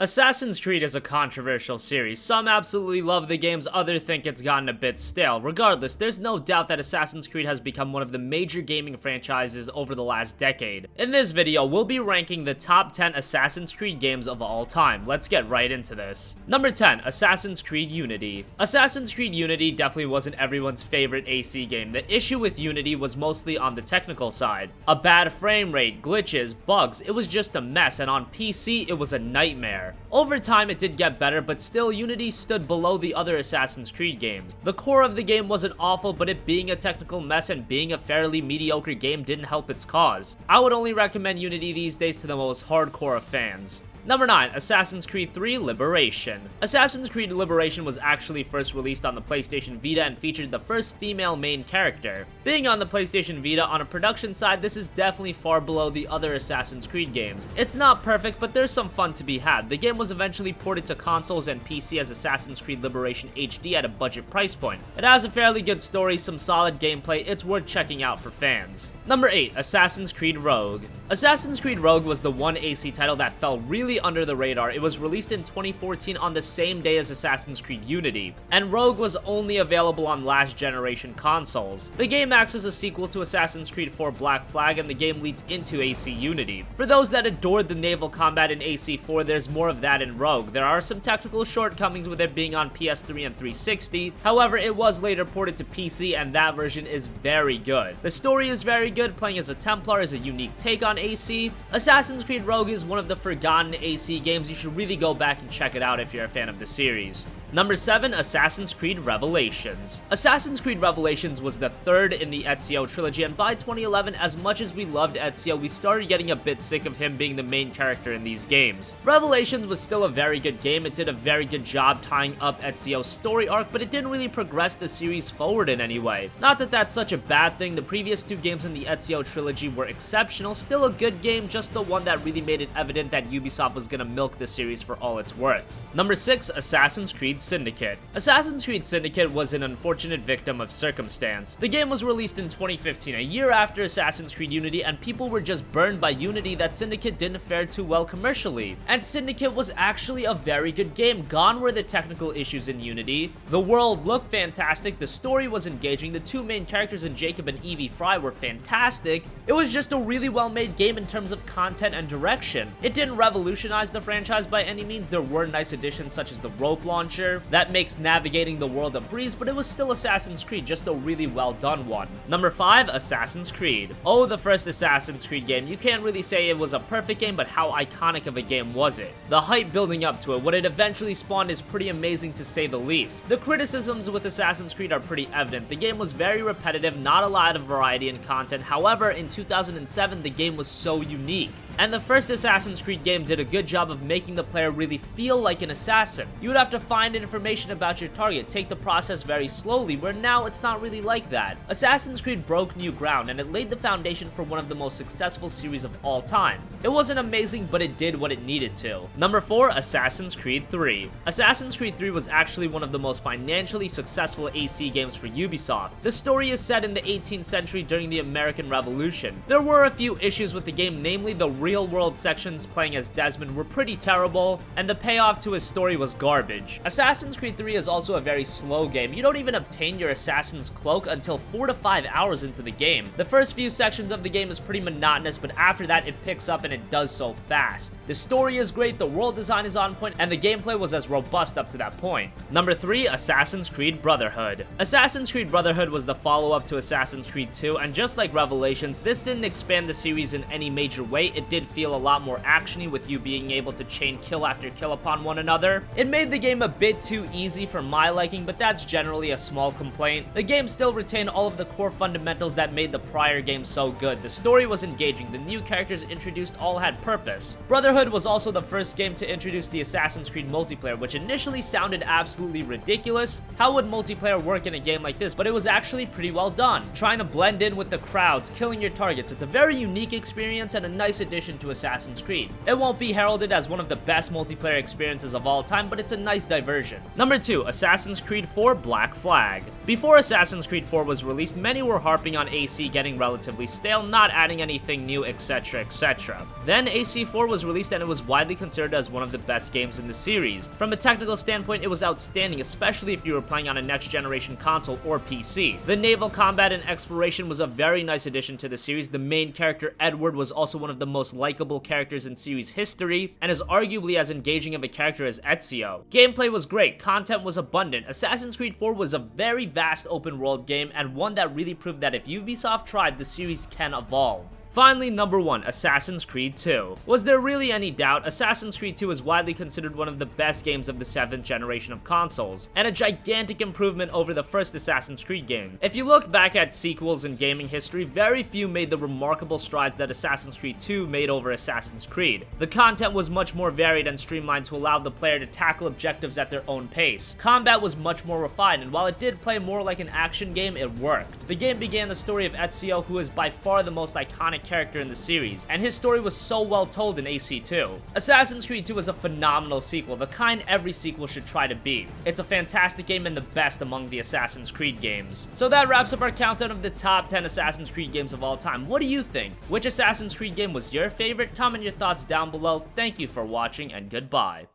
Assassin's Creed is a controversial series. Some absolutely love the games, others think it's gotten a bit stale. Regardless, there's no doubt that Assassin's Creed has become one of the major gaming franchises over the last decade. In this video, we'll be ranking the top 10 Assassin's Creed games of all time. Let's get right into this. Number 10, Assassin's Creed Unity. Assassin's Creed Unity definitely wasn't everyone's favorite AC game. The issue with Unity was mostly on the technical side. A bad frame rate, glitches, bugs, it was just a mess, and on PC, it was a nightmare. Over time, it did get better, but still, Unity stood below the other Assassin's Creed games. The core of the game wasn't awful, but it being a technical mess and being a fairly mediocre game didn't help its cause. I would only recommend Unity these days to the most hardcore of fans. Number 9, Assassin's Creed 3 Liberation. Assassin's Creed Liberation was actually first released on the PlayStation Vita and featured the first female main character. Being on the PlayStation Vita, on a production side, this is definitely far below the other Assassin's Creed games. It's not perfect, but there's some fun to be had. The game was eventually ported to consoles and PC as Assassin's Creed Liberation HD at a budget price point. It has a fairly good story, some solid gameplay, it's worth checking out for fans. Number 8, Assassin's Creed Rogue. Assassin's Creed Rogue was the one AC title that fell really under the radar. It was released in 2014 on the same day as Assassin's Creed Unity, and Rogue was only available on last generation consoles. The game acts as a sequel to Assassin's Creed 4 Black Flag, and the game leads into AC Unity. For those that adored the naval combat in AC4, there's more of that in Rogue. There are some technical shortcomings with it being on PS3 and 360, however, it was later ported to PC, and that version is very good. The story is very good, playing as a Templar is a unique take on AC. Assassin's Creed Rogue is one of the forgotten AC games. You should really go back and check it out if you're a fan of the series. Number 7, Assassin's Creed Revelations. Assassin's Creed Revelations was the third in the Ezio trilogy, and by 2011, as much as we loved Ezio, we started getting a bit sick of him being the main character in these games. Revelations was still a very good game. It did a very good job tying up Ezio's story arc, but it didn't really progress the series forward in any way. Not that that's such a bad thing. The previous two games in the Ezio trilogy were exceptional, still a good game, just the one that really made it evident that Ubisoft was gonna milk the series for all it's worth. Number 6, Assassin's Creed Syndicate. Assassin's Creed Syndicate was an unfortunate victim of circumstance. The game was released in 2015, a year after Assassin's Creed Unity, and people were just burned by Unity that Syndicate didn't fare too well commercially. And Syndicate was actually a very good game. Gone were the technical issues in Unity. The world looked fantastic, the story was engaging, the two main characters in Jacob and Evie Fry were fantastic. It was just a really well-made game in terms of content and direction. It didn't revolutionize the franchise by any means. There were nice additions such as the rope launcher that makes navigating the world a breeze, but it was still Assassin's Creed, just a really well done one. Number 5, Assassin's Creed. Oh, the first Assassin's Creed game. You can't really say it was a perfect game, but how iconic of a game was it? The hype building up to it, what it eventually spawned is pretty amazing to say the least. The criticisms with Assassin's Creed are pretty evident. The game was very repetitive, not a lot of variety in content. However, in 2007, the game was so unique. And the first Assassin's Creed game did a good job of making the player really feel like an assassin. You would have to find information about your target, take the process very slowly, where now it's not really like that. Assassin's Creed broke new ground, and it laid the foundation for one of the most successful series of all time. It wasn't amazing, but it did what it needed to. Number 4, Assassin's Creed 3. Assassin's Creed 3 was actually one of the most financially successful AC games for Ubisoft. The story is set in the 18th century during the American Revolution. There were a few issues with the game, namely the real-world sections playing as Desmond were pretty terrible, and the payoff to his story was garbage. Assassin's Creed 3 is also a very slow game. You don't even obtain your assassin's cloak until 4 to 5 hours into the game. The first few sections of the game is pretty monotonous, but after that it picks up and it does so fast. The story is great, the world design is on point, and the gameplay was as robust up to that point. Number 3, Assassin's Creed Brotherhood. Assassin's Creed Brotherhood was the follow-up to Assassin's Creed 2, and just like Revelations, this didn't expand the series in any major way. It did feel a lot more actiony, with you being able to chain kill after kill upon one another. It made the game a bit too easy for my liking, but that's generally a small complaint. The game still retained all of the core fundamentals that made the prior game so good. The story was engaging, the new characters introduced all had purpose. Brotherhood was also the first game to introduce the Assassin's Creed multiplayer, which initially sounded absolutely ridiculous. How would multiplayer work in a game like this? But it was actually pretty well done. Trying to blend in with the crowds, killing your targets, it's a very unique experience and a nice addition addition to Assassin's Creed. It won't be heralded as one of the best multiplayer experiences of all time, but it's a nice diversion. Number 2, Assassin's Creed 4 Black Flag. Before Assassin's Creed 4 was released, many were harping on AC getting relatively stale, not adding anything new, etc, etc. Then AC4 was released and it was widely considered as one of the best games in the series. From a technical standpoint, it was outstanding, especially if you were playing on a next generation console or PC. The naval combat and exploration was a very nice addition to the series. The main character, Edward, was also one of the most likable characters in series history, and is arguably as engaging of a character as Ezio. Gameplay was great, content was abundant. Assassin's Creed 4 was a very vast open world game, and one that really proved that if Ubisoft tried, the series can evolve. Finally, number 1, Assassin's Creed 2. Was there really any doubt? Assassin's Creed 2 is widely considered one of the best games of the 7th generation of consoles, and a gigantic improvement over the first Assassin's Creed game. If you look back at sequels in gaming history, very few made the remarkable strides that Assassin's Creed 2 made over Assassin's Creed. The content was much more varied and streamlined to allow the player to tackle objectives at their own pace. Combat was much more refined, and while it did play more like an action game, it worked. The game began the story of Ezio, who is by far the most iconic character in the series, and his story was so well told in AC2. Assassin's Creed 2 is a phenomenal sequel, the kind every sequel should try to be. It's a fantastic game and the best among the Assassin's Creed games. So that wraps up our countdown of the top 10 Assassin's Creed games of all time. What do you think? Which Assassin's Creed game was your favorite? Comment your thoughts down below. Thank you for watching, and goodbye.